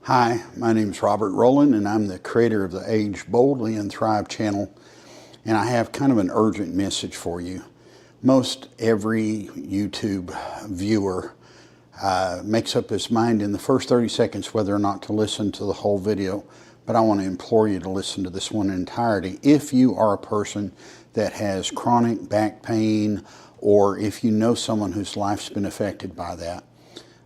Hi, my name is Robert Rowland, and I'm the creator of the Age Boldly and Thrive channel, and I have kind of an urgent message for you. Most every YouTube viewer makes up his mind in the first 30 seconds whether or not to listen to the whole video, but I want to implore you to listen to this one in entirety. If you are a person that has chronic back pain, or if you know someone whose life's been affected by that,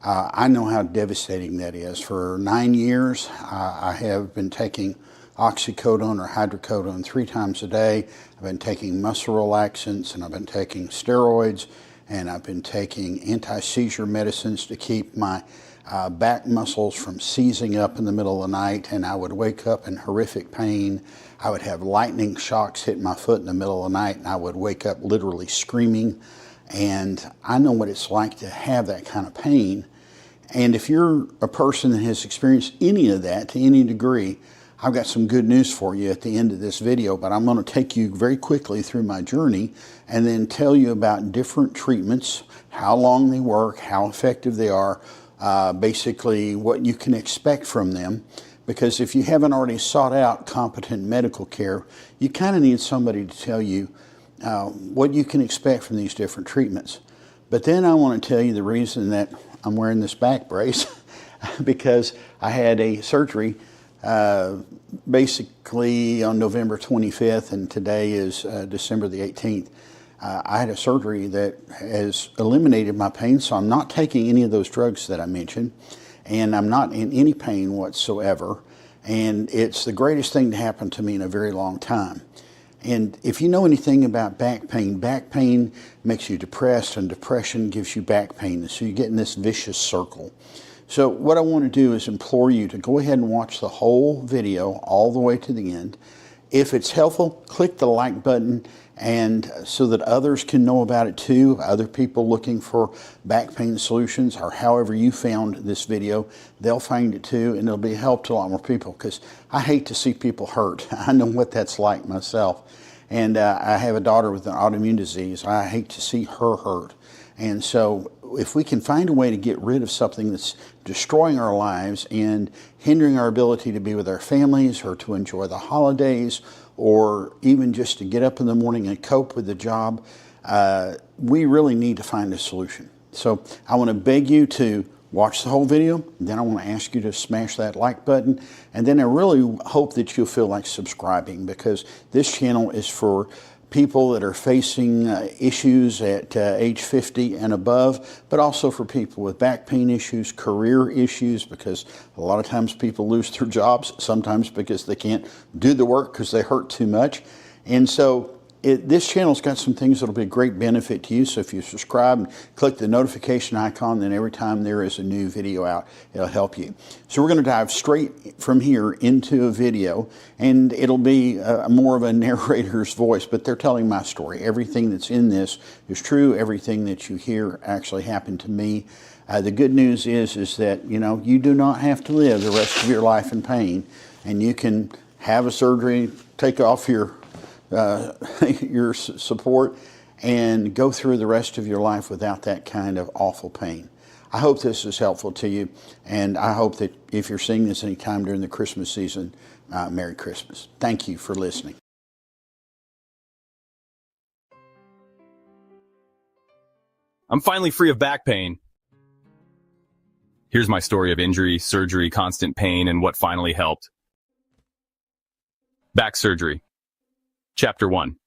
I know how devastating that is. For 9 years, I have been taking Oxycodone or hydrocodone 3 times a day. I've been taking muscle relaxants, and I've been taking steroids, and I've been taking anti-seizure medicines to keep my back muscles from seizing up in the middle of the night, and I would wake up in horrific pain. I would have lightning shocks hit my foot in the middle of the night, and I would wake up literally screaming. And I know what it's like to have that kind of pain. And if you're a person that has experienced any of that to any degree, I've got some good news for you at the end of this video, but I'm going to take you very quickly through my journey and then tell you about different treatments, how long they work, how effective they are, basically what you can expect from them. Because if you haven't already sought out competent medical care, you kind of need somebody to tell you what you can expect from these different treatments. But then I want to tell you the reason that I'm wearing this back brace because I had a surgery basically on November 25th, and today is December the 18th. I had a surgery that has eliminated my pain, so I'm not taking any of those drugs that I mentioned, and I'm not in any pain whatsoever, and it's the greatest thing to happen to me in a very long time. And if you know anything about back pain makes you depressed, and depression gives you back pain. So you get in this vicious circle. So what I want to do is implore you to go ahead and watch the whole video all the way to the end. If it's helpful, click the like button, and so that others can know about it too, other people looking for back pain solutions, or however you found this video, they'll find it too, and it'll be a help to a lot more people, because I hate to see people hurt. I know what that's like myself. And I have a daughter with an autoimmune disease. I hate to see her hurt. And so if we can find a way to get rid of something that's destroying our lives and hindering our ability to be with our families, or to enjoy the holidays, or even just to get up in the morning and cope with the job, we really need to find a solution. So I want to beg you to watch the whole video, then I want to ask you to smash that like button, and then I really hope that you'll feel like subscribing, because this channel is for people that are facing issues at age 50 and above, but also for people with back pain issues, career issues, because a lot of times people lose their jobs, sometimes because they can't do the work because they hurt too much. And so this channel's got some things that'll be a great benefit to you. So if you subscribe and click the notification icon, then every time there is a new video out, it'll help you. So we're going to dive straight from here into a video, and it'll be more of a narrator's voice, but they're telling my story. Everything that's in this is true. Everything that you hear actually happened to me. The good news is that, you know, you do not have to live the rest of your life in pain, and you can have a surgery, take off your support, and go through the rest of your life without that kind of awful pain. I hope this is helpful to you, and I hope that if you're seeing this anytime during the Christmas season, Merry Christmas. Thank you for listening. I'm finally free of back pain. Here's my story of injury, surgery, constant pain, and what finally helped. Back surgery. Chapter 1.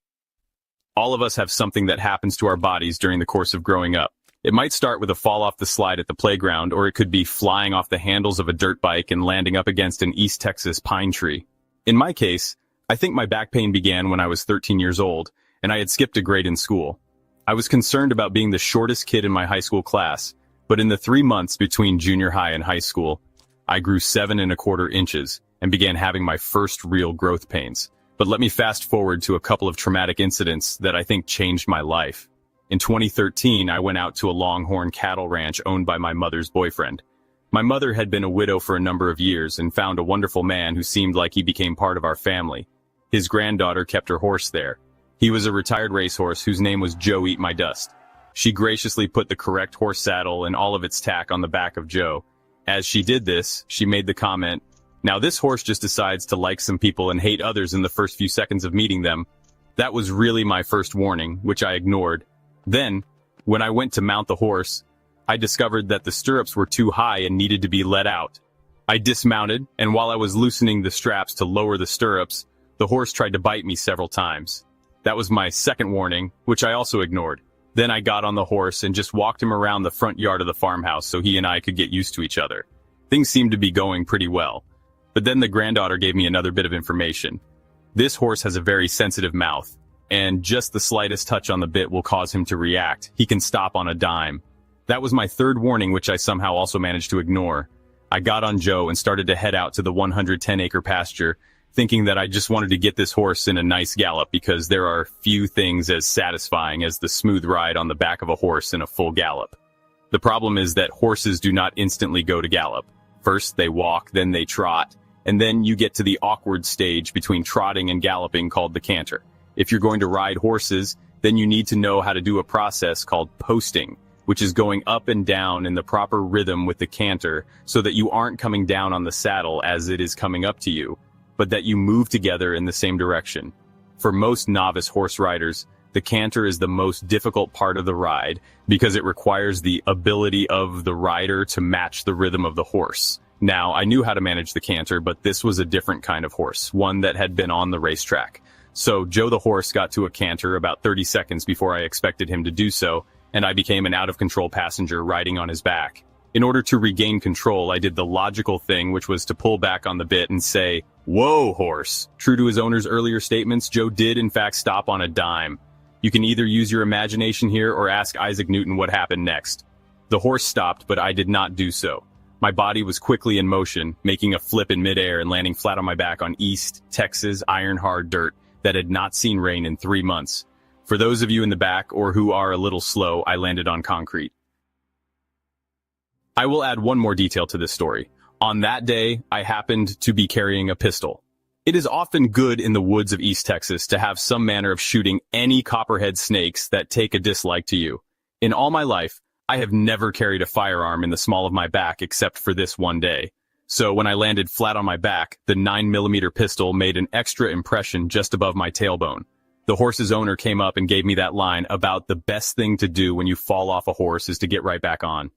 All of us have something that happens to our bodies during the course of growing up. It might start with a fall off the slide at the playground, or it could be flying off the handles of a dirt bike and landing up against an East Texas pine tree. In my case, I think my back pain began when I was 13 years old, and I had skipped a grade in school. I was concerned about being the shortest kid in my high school class, but in the 3 months between junior high and high school, I grew 7¼ inches and began having my first real growth pains. But let me fast forward to a couple of traumatic incidents that I think changed my life. In 2013, I went out to a longhorn cattle ranch owned by my mother's boyfriend. My mother had been a widow for a number of years and found a wonderful man who seemed like he became part of our family. His granddaughter kept her horse there. He was a retired racehorse whose name was Joe Eat My Dust. She graciously put the correct horse saddle and all of its tack on the back of Joe, As she did this, she made the comment, "Now this horse just decides to like some people and hate others in the first few seconds of meeting them." That was really my first warning, which I ignored. Then, when I went to mount the horse, I discovered that the stirrups were too high and needed to be let out. I dismounted, and while I was loosening the straps to lower the stirrups, the horse tried to bite me several times. That was my second warning, which I also ignored. Then I got on the horse and just walked him around the front yard of the farmhouse so he and I could get used to each other. Things seemed to be going pretty well. But then the granddaughter gave me another bit of information. This horse has a very sensitive mouth, and just the slightest touch on the bit will cause him to react. He can stop on a dime. That was my third warning, which I somehow also managed to ignore. I got on Joe and started to head out to the 110-acre pasture, thinking that I just wanted to get this horse in a nice gallop because there are few things as satisfying as the smooth ride on the back of a horse in a full gallop. The problem is that horses do not instantly go to gallop. First they walk, then they trot, and then you get to the awkward stage between trotting and galloping called the canter. If you're going to ride horses, then you need to know how to do a process called posting, which is going up and down in the proper rhythm with the canter so that you aren't coming down on the saddle as it is coming up to you, but that you move together in the same direction. For most novice horse riders, the canter is the most difficult part of the ride because it requires the ability of the rider to match the rhythm of the horse. Now, I knew how to manage the canter, but this was a different kind of horse, one that had been on the racetrack. So Joe the horse got to a canter about 30 seconds before I expected him to do so, and I became an out-of-control passenger riding on his back. In order to regain control, I did the logical thing, which was to pull back on the bit and say, "Whoa, horse." True to his owner's earlier statements, Joe did in fact stop on a dime. You can either use your imagination here or ask Isaac Newton what happened next. The horse stopped, but I did not do so. My body was quickly in motion, making a flip in midair and landing flat on my back on East Texas iron-hard dirt that had not seen rain in 3 months. For those of you in the back or who are a little slow, I landed on concrete. I will add one more detail to this story. On that day, I happened to be carrying a pistol. It is often good in the woods of East Texas to have some manner of shooting any copperhead snakes that take a dislike to you. In all my life, I have never carried a firearm in the small of my back except for this one day. So when I landed flat on my back, the 9mm pistol made an extra impression just above my tailbone. The horse's owner came up and gave me that line about the best thing to do when you fall off a horse is to get right back on.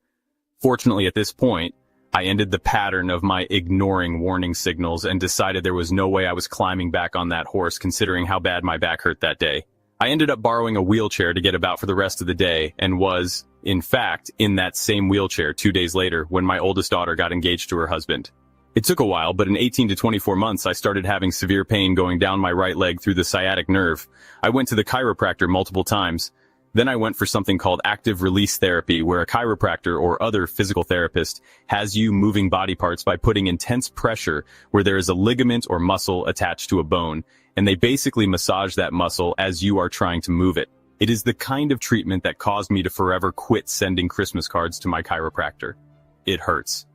Fortunately, at this point, I ended the pattern of my ignoring warning signals and decided there was no way I was climbing back on that horse considering how bad my back hurt that day. I ended up borrowing a wheelchair to get about for the rest of the day and was, in fact, in that same wheelchair 2 days later when my oldest daughter got engaged to her husband. It took a while, but in 18 to 24 months, I started having severe pain going down my right leg through the sciatic nerve. I went to the chiropractor multiple times. Then I went for something called active release therapy, where a chiropractor or other physical therapist has you moving body parts by putting intense pressure where there is a ligament or muscle attached to a bone, and they basically massage that muscle as you are trying to move it. It is the kind of treatment that caused me to forever quit sending Christmas cards to my chiropractor. It hurts.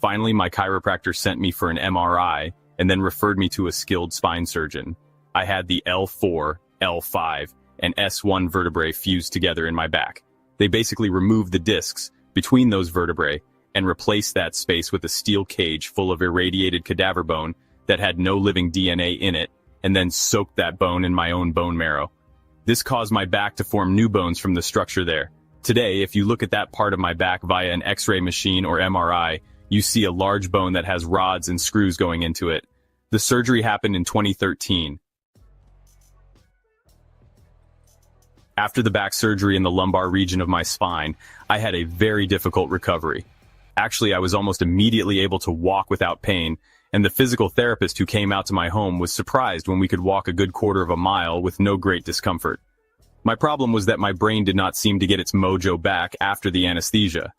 Finally, my chiropractor sent me for an MRI and then referred me to a skilled spine surgeon. I had the L4, L5, and S1 vertebrae fused together in my back. They basically removed the discs between those vertebrae and replaced that space with a steel cage full of irradiated cadaver bone that had no living DNA in it, and then soaked that bone in my own bone marrow. This caused my back to form new bones from the structure there. Today, if you look at that part of my back via an X-ray machine or MRI, you see a large bone that has rods and screws going into it. The surgery happened in 2013. After the back surgery in the lumbar region of my spine, I had a very difficult recovery. Actually, I was almost immediately able to walk without pain, and the physical therapist who came out to my home was surprised when we could walk a good quarter of a mile with no great discomfort. My problem was that my brain did not seem to get its mojo back after the anesthesia.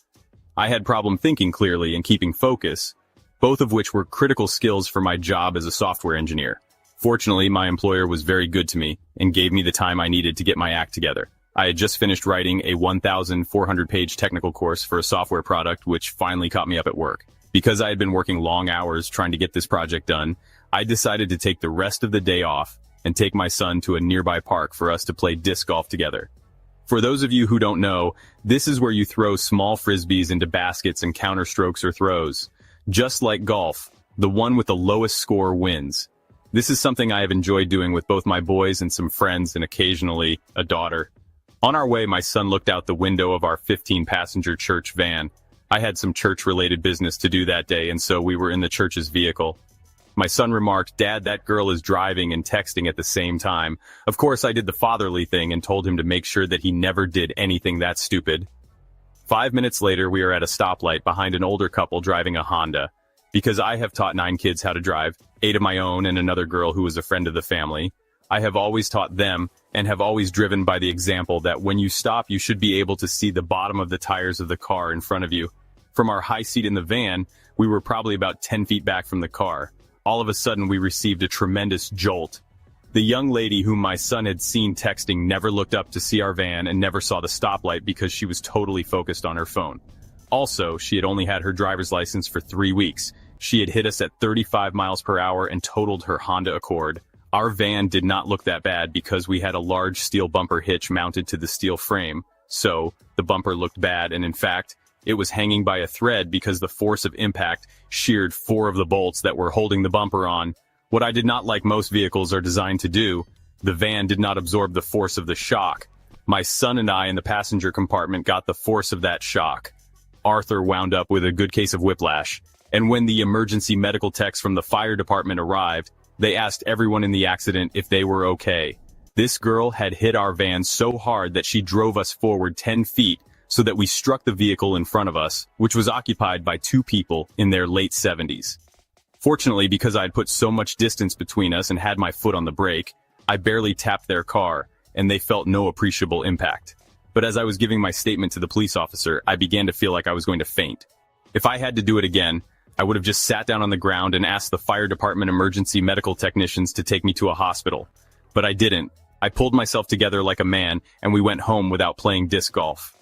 I had problem thinking clearly and keeping focus, both of which were critical skills for my job as a software engineer. Fortunately, my employer was very good to me and gave me the time I needed to get my act together. I had just finished writing a 1,400-page technical course for a software product, which finally caught me up at work. Because I had been working long hours trying to get this project done, I decided to take the rest of the day off and take my son to a nearby park for us to play disc golf together. For those of you who don't know, this is where you throw small frisbees into baskets and counter strokes or throws. Just like golf, the one with the lowest score wins. This is something I have enjoyed doing with both my boys and some friends and occasionally a daughter. On our way, my son looked out the window of our 15-passenger church van. I had some church-related business to do that day, and so we were in the church's vehicle. My son remarked, "Dad, that girl is driving and texting at the same time." Of course, I did the fatherly thing and told him to make sure that he never did anything that stupid. 5 minutes later, we are at a stoplight behind an older couple driving a Honda. Because I have taught 9 kids how to drive, 8 of my own and another girl who was a friend of the family, I have always taught them and have always driven by the example that when you stop, you should be able to see the bottom of the tires of the car in front of you. From our high seat in the van, we were probably about 10 feet back from the car. All of a sudden, we received a tremendous jolt. The young lady whom my son had seen texting never looked up to see our van and never saw the stoplight because she was totally focused on her phone. Also, she had only had her driver's license for 3 weeks. She had hit us at 35 miles per hour and totaled her Honda Accord. Our van did not look that bad because we had a large steel bumper hitch mounted to the steel frame. So, the bumper looked bad, and in fact, it was hanging by a thread because the force of impact sheared 4 of the bolts that were holding the bumper on. What I did not like most vehicles are designed to do, the van did not absorb the force of the shock. My son and I in the passenger compartment got the force of that shock. Arthur wound up with a good case of whiplash, and when the emergency medical techs from the fire department arrived, they asked everyone in the accident if they were okay. This girl had hit our van so hard that she drove us forward 10 feet, so that we struck the vehicle in front of us, which was occupied by 2 people in their late 70s. Fortunately, because I had put so much distance between us and had my foot on the brake, I barely tapped their car, and they felt no appreciable impact. But as I was giving my statement to the police officer, I began to feel like I was going to faint. If I had to do it again, I would have just sat down on the ground and asked the fire department emergency medical technicians to take me to a hospital. But I didn't. I pulled myself together like a man, and we went home without playing disc golf.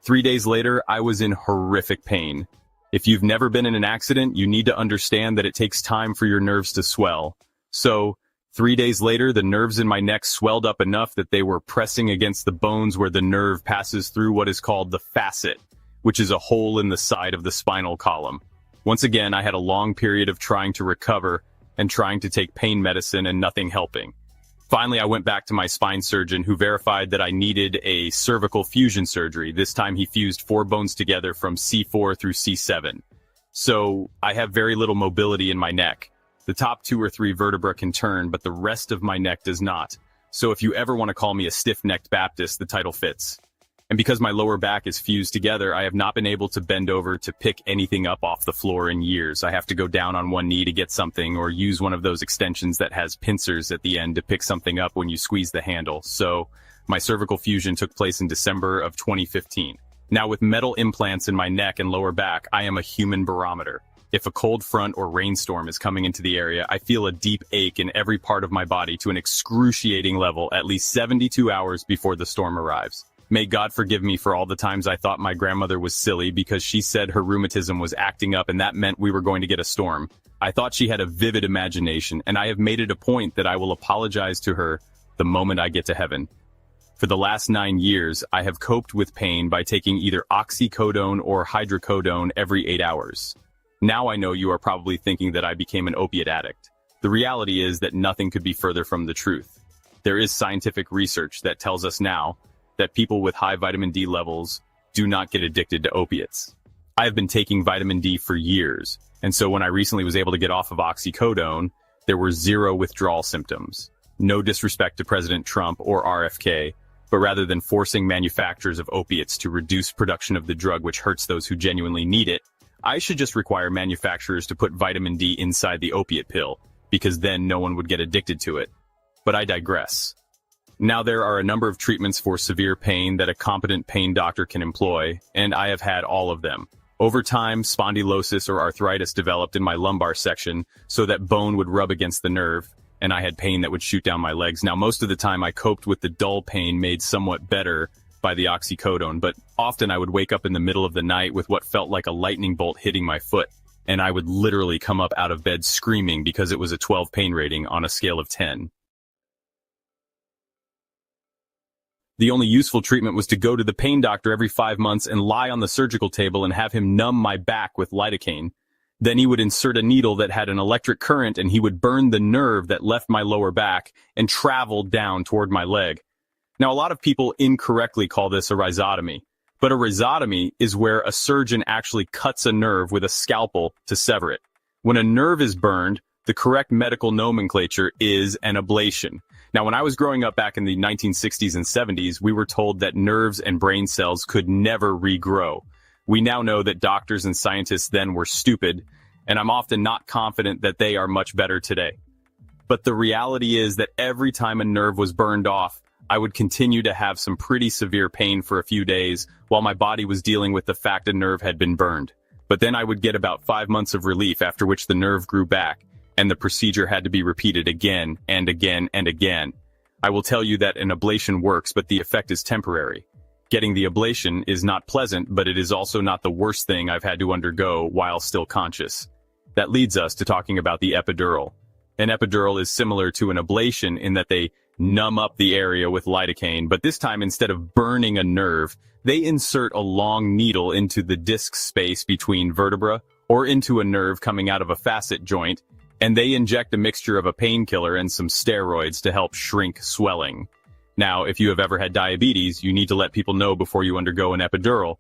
3 days later, I was in horrific pain. If you've never been in an accident, you need to understand that it takes time for your nerves to swell. So, 3 days later, the nerves in my neck swelled up enough that they were pressing against the bones where the nerve passes through what is called the facet, which is a hole in the side of the spinal column. Once again, I had a long period of trying to recover and trying to take pain medicine and nothing helping. Finally, I went back to my spine surgeon who verified that I needed a cervical fusion surgery. This time he fused 4 bones together from C4 through C7. So, I have very little mobility in my neck. The top 2 or 3 vertebrae can turn, but the rest of my neck does not. So if you ever want to call me a stiff-necked Baptist, the title fits. And because my lower back is fused together, I have not been able to bend over to pick anything up off the floor in years. I have to go down on one knee to get something, or use one of those extensions that has pincers at the end to pick something up when you squeeze the handle. So, my cervical fusion took place in December of 2015. Now with metal implants in my neck and lower back, I am a human barometer. If a cold front or rainstorm is coming into the area, I feel a deep ache in every part of my body to an excruciating level at least 72 hours before the storm arrives. May God forgive me for all the times I thought my grandmother was silly because she said her rheumatism was acting up and that meant we were going to get a storm. I thought she had a vivid imagination, and I have made it a point that I will apologize to her the moment I get to heaven. For the last 9 years, I have coped with pain by taking either oxycodone or hydrocodone every 8 hours. Now I know you are probably thinking that I became an opiate addict. The reality is that nothing could be further from the truth. There is scientific research that tells us now that people with high vitamin D levels do not get addicted to opiates. I have been taking vitamin D for years, and so when I recently was able to get off of oxycodone, there were 0 withdrawal symptoms. No disrespect to President Trump or RFK, but rather than forcing manufacturers of opiates to reduce production of the drug which hurts those who genuinely need it, I should just require manufacturers to put vitamin D inside the opiate pill, because then no one would get addicted to it. But I digress. Now there are a number of treatments for severe pain that a competent pain doctor can employ, and I have had all of them. Over time, spondylosis or arthritis developed in my lumbar section so that bone would rub against the nerve, and I had pain that would shoot down my legs. Now most of the time I coped with the dull pain made somewhat better by the oxycodone, but often I would wake up in the middle of the night with what felt like a lightning bolt hitting my foot, and I would literally come up out of bed screaming because it was a 12 pain rating on a scale of 10. The only useful treatment was to go to the pain doctor every 5 months and lie on the surgical table and have him numb my back with lidocaine. Then he would insert a needle that had an electric current and he would burn the nerve that left my lower back and travel down toward my leg. Now, a lot of people incorrectly call this a rhizotomy, but a rhizotomy is where a surgeon actually cuts a nerve with a scalpel to sever it. When a nerve is burned, the correct medical nomenclature is an ablation. Now, when I was growing up back in the 1960s and 70s, we were told that nerves and brain cells could never regrow. We now know that doctors and scientists then were stupid, and I'm often not confident that they are much better today. But the reality is that every time a nerve was burned off, I would continue to have some pretty severe pain for a few days while my body was dealing with the fact a nerve had been burned. But then I would get about 5 months of relief, after which the nerve grew back, and the procedure had to be repeated again and again and again. I will tell you that an ablation works, but the effect is temporary. Getting the ablation is not pleasant, but it is also not the worst thing I've had to undergo while still conscious. That leads us to talking about the epidural. An epidural is similar to an ablation in that they numb up the area with lidocaine, but this time instead of burning a nerve, they insert a long needle into the disc space between vertebra or into a nerve coming out of a facet joint, and they inject a mixture of a painkiller and some steroids to help shrink swelling. Now, if you have ever had diabetes, you need to let people know before you undergo an epidural.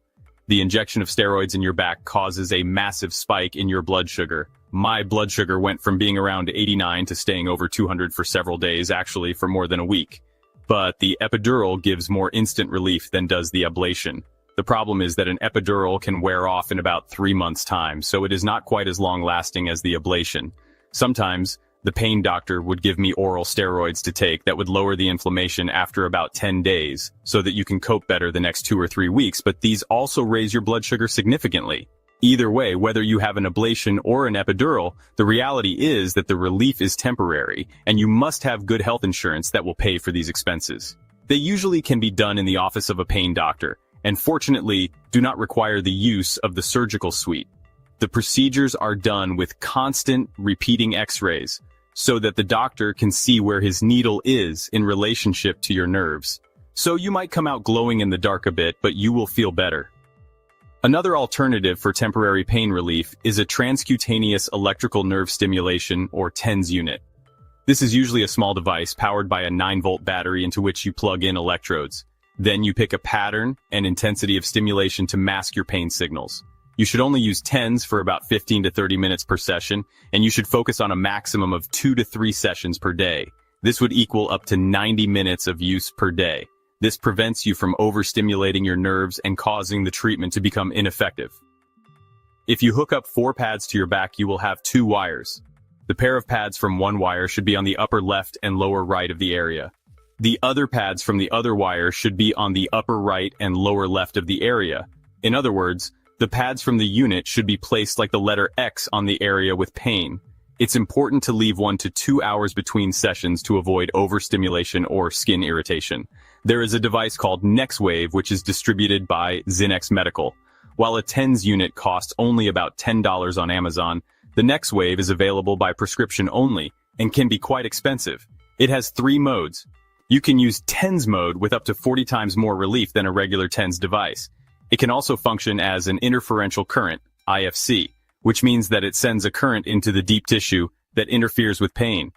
The injection of steroids in your back causes a massive spike in your blood sugar. My blood sugar went from being around 89 to staying over 200 for several days, actually for more than a week. But the epidural gives more instant relief than does the ablation. The problem is that an epidural can wear off in about 3 months' time, so it is not quite as long-lasting as the ablation. Sometimes, the pain doctor would give me oral steroids to take that would lower the inflammation after about 10 days, so that you can cope better the next 2 or 3 weeks, but these also raise your blood sugar significantly. Either way, whether you have an ablation or an epidural, the reality is that the relief is temporary, and you must have good health insurance that will pay for these expenses. They usually can be done in the office of a pain doctor, and fortunately, do not require the use of the surgical suite. The procedures are done with constant, repeating x-rays, so that the doctor can see where his needle is in relationship to your nerves. So you might come out glowing in the dark a bit, but you will feel better. Another alternative for temporary pain relief is a transcutaneous electrical nerve stimulation, or TENS unit. This is usually a small device powered by a 9-volt battery into which you plug in electrodes. Then you pick a pattern and intensity of stimulation to mask your pain signals. You should only use TENS for about 15 to 30 minutes per session, and you should focus on a maximum of 2 to 3 sessions per day. This would equal up to 90 minutes of use per day. This prevents you from overstimulating your nerves and causing the treatment to become ineffective. If you hook up 4 pads to your back, you will have 2 wires. The pair of pads from one wire should be on the upper left and lower right of the area. The other pads from the other wire should be on the upper right and lower left of the area. In other words, the pads from the unit should be placed like the letter X on the area with pain. It's important to leave 1 to 2 hours between sessions to avoid overstimulation or skin irritation. There is a device called NexWave, which is distributed by Zynex Medical. While a TENS unit costs only about $10 on Amazon, the NexWave is available by prescription only and can be quite expensive. It has 3 modes. You can use TENS mode with up to 40 times more relief than a regular TENS device. It can also function as an interferential current, IFC, which means that it sends a current into the deep tissue that interferes with pain.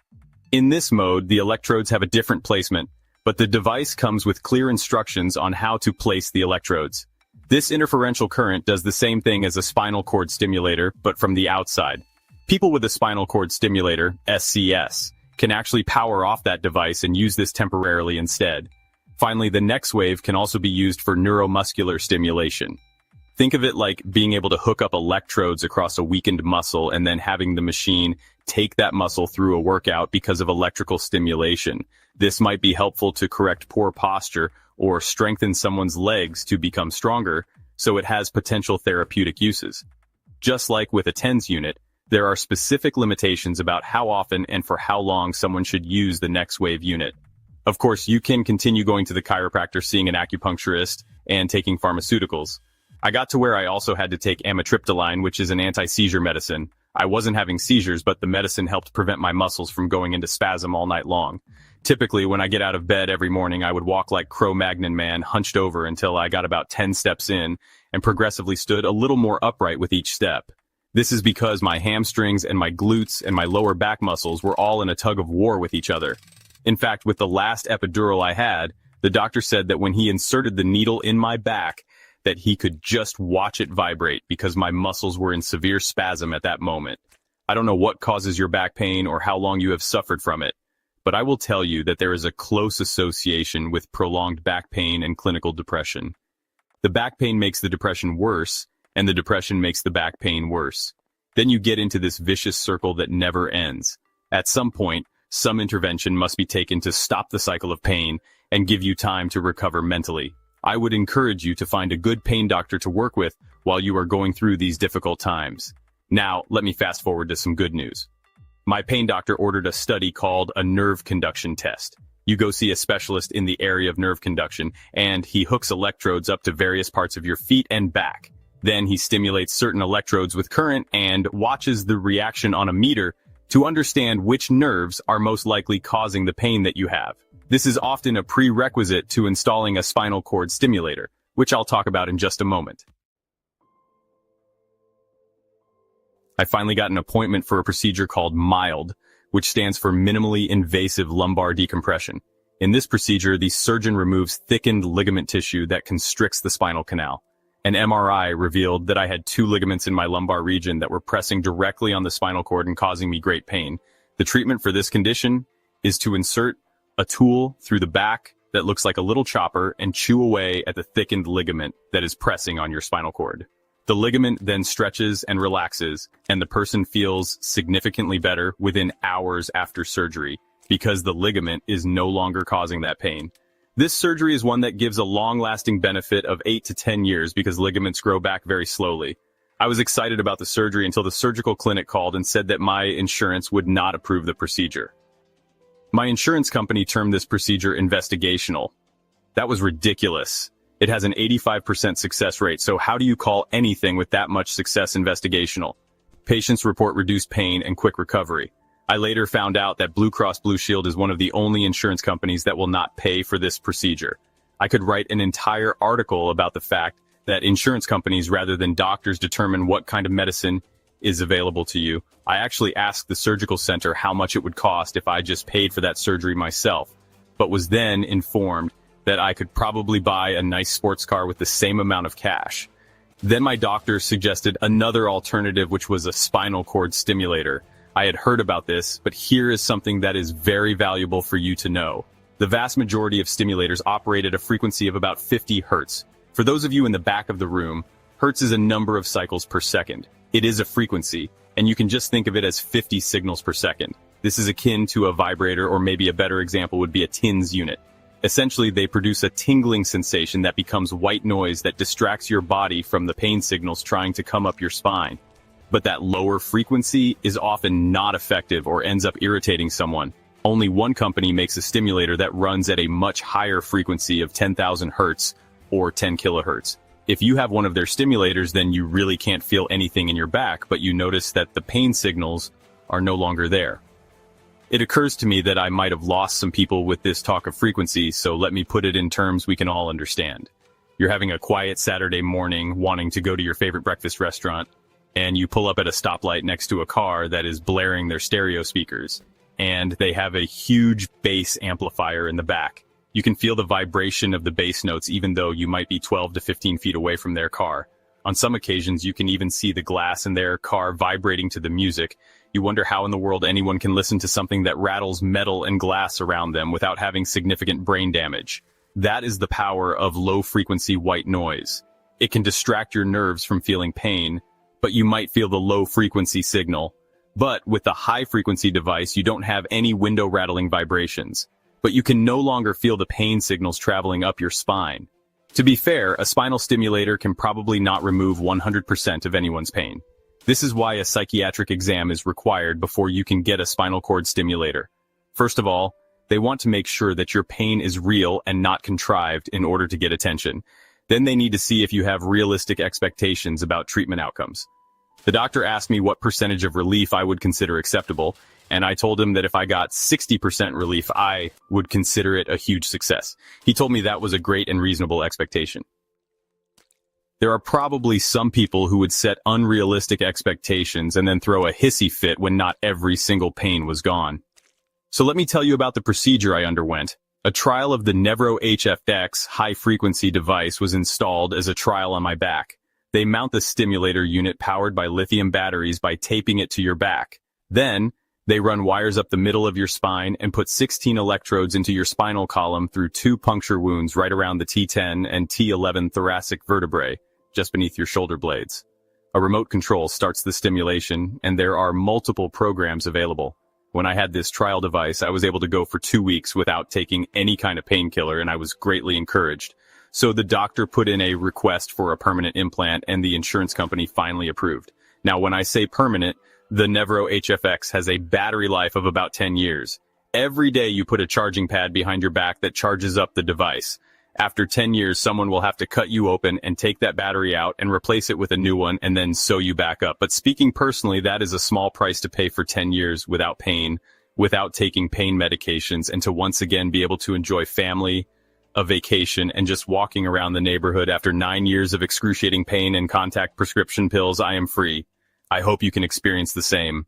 In this mode, the electrodes have a different placement, but the device comes with clear instructions on how to place the electrodes. This interferential current does the same thing as a spinal cord stimulator, but from the outside. People with a spinal cord stimulator, SCS, can actually power off that device and use this temporarily instead. Finally, the NexWave can also be used for neuromuscular stimulation. Think of it like being able to hook up electrodes across a weakened muscle and then having the machine take that muscle through a workout because of electrical stimulation. This might be helpful to correct poor posture or strengthen someone's legs to become stronger, so it has potential therapeutic uses. Just like with a TENS unit, there are specific limitations about how often and for how long someone should use the NexWave unit. Of course, you can continue going to the chiropractor, seeing an acupuncturist, and taking pharmaceuticals. I got to where I also had to take amitriptyline, which is an anti-seizure medicine. I wasn't having seizures, but the medicine helped prevent my muscles from going into spasm all night long. Typically, when I get out of bed every morning, I would walk like Cro-Magnon man, hunched over until I got about 10 steps in, and progressively stood a little more upright with each step. This is because my hamstrings and my glutes and my lower back muscles were all in a tug of war with each other. In fact, with the last epidural I had, the doctor said that when he inserted the needle in my back, that he could just watch it vibrate because my muscles were in severe spasm at that moment. I don't know what causes your back pain or how long you have suffered from it, but I will tell you that there is a close association with prolonged back pain and clinical depression. The back pain makes the depression worse, and the depression makes the back pain worse. Then you get into this vicious circle that never ends. At some point, some intervention must be taken to stop the cycle of pain and give you time to recover mentally. I would encourage you to find a good pain doctor to work with while you are going through these difficult times. Now, let me fast forward to some good news. My pain doctor ordered a study called a nerve conduction test. You go see a specialist in the area of nerve conduction, and he hooks electrodes up to various parts of your feet and back. Then he stimulates certain electrodes with current and watches the reaction on a meter to understand which nerves are most likely causing the pain that you have. This is often a prerequisite to installing a spinal cord stimulator, which I'll talk about in just a moment. I finally got an appointment for a procedure called MILD, which stands for minimally invasive lumbar decompression. In this procedure, the surgeon removes thickened ligament tissue that constricts the spinal canal. An MRI revealed that I had 2 ligaments in my lumbar region that were pressing directly on the spinal cord and causing me great pain. The treatment for this condition is to insert a tool through the back that looks like a little chopper and chew away at the thickened ligament that is pressing on your spinal cord. The ligament then stretches and relaxes, and the person feels significantly better within hours after surgery because the ligament is no longer causing that pain. This surgery is one that gives a long-lasting benefit of 8 to 10 years because ligaments grow back very slowly. I was excited about the surgery until the surgical clinic called and said that my insurance would not approve the procedure. My insurance company termed this procedure investigational. That was ridiculous. It has an 85% success rate, so how do you call anything with that much success investigational? Patients report reduced pain and quick recovery. I later found out that Blue Cross Blue Shield is one of the only insurance companies that will not pay for this procedure. I could write an entire article about the fact that insurance companies rather than doctors determine what kind of medicine is available to you. I actually asked the surgical center how much it would cost if I just paid for that surgery myself, but was then informed that I could probably buy a nice sports car with the same amount of cash. Then my doctor suggested another alternative, which was a spinal cord stimulator. I had heard about this, but here is something that is very valuable for you to know. The vast majority of stimulators operate at a frequency of about 50 hertz. For those of you in the back of the room, hertz is a number of cycles per second. It is a frequency, and you can just think of it as 50 signals per second. This is akin to a vibrator, or maybe a better example would be a TINS unit. Essentially, they produce a tingling sensation that becomes white noise that distracts your body from the pain signals trying to come up your spine. But that lower frequency is often not effective or ends up irritating someone. Only one company makes a stimulator that runs at a much higher frequency of 10,000 hertz or 10 kilohertz. If you have one of their stimulators, then you really can't feel anything in your back, but you notice that the pain signals are no longer there. It occurs to me that I might have lost some people with this talk of frequency, so let me put it in terms we can all understand. You're having a quiet Saturday morning, wanting to go to your favorite breakfast restaurant, and you pull up at a stoplight next to a car that is blaring their stereo speakers, and they have a huge bass amplifier in the back. You can feel the vibration of the bass notes even though you might be 12 to 15 feet away from their car. On some occasions, you can even see the glass in their car vibrating to the music. You wonder how in the world anyone can listen to something that rattles metal and glass around them without having significant brain damage. That is the power of low-frequency white noise. It can distract your nerves from feeling pain, but you might feel the low-frequency signal. But with the high-frequency device, you don't have any window-rattling vibrations. But you can no longer feel the pain signals traveling up your spine. To be fair, a spinal stimulator can probably not remove 100% of anyone's pain. This is why a psychiatric exam is required before you can get a spinal cord stimulator. First of all, they want to make sure that your pain is real and not contrived in order to get attention. Then they need to see if you have realistic expectations about treatment outcomes. The doctor asked me what percentage of relief I would consider acceptable, and I told him that if I got 60% relief, I would consider it a huge success. He told me that was a great and reasonable expectation. There are probably some people who would set unrealistic expectations and then throw a hissy fit when not every single pain was gone. So let me tell you about the procedure I underwent. A trial of the Nevro HFX high-frequency device was installed as a trial on my back. They mount the stimulator unit powered by lithium batteries by taping it to your back. Then, they run wires up the middle of your spine and put 16 electrodes into your spinal column through 2 puncture wounds right around the T10 and T11 thoracic vertebrae, just beneath your shoulder blades. A remote control starts the stimulation, and there are multiple programs available. When I had this trial device, I was able to go for 2 weeks without taking any kind of painkiller, and I was greatly encouraged. So the doctor put in a request for a permanent implant, and the insurance company finally approved. Now, when I say permanent, the Nevro HFX has a battery life of about 10 years. Every day you put a charging pad behind your back that charges up the device. After 10 years, someone will have to cut you open and take that battery out and replace it with a new one and then sew you back up. But speaking personally, that is a small price to pay for 10 years without pain, without taking pain medications, and to once again be able to enjoy family, a vacation, and just walking around the neighborhood after 9 years of excruciating pain and contact prescription pills. I am free. I hope you can experience the same.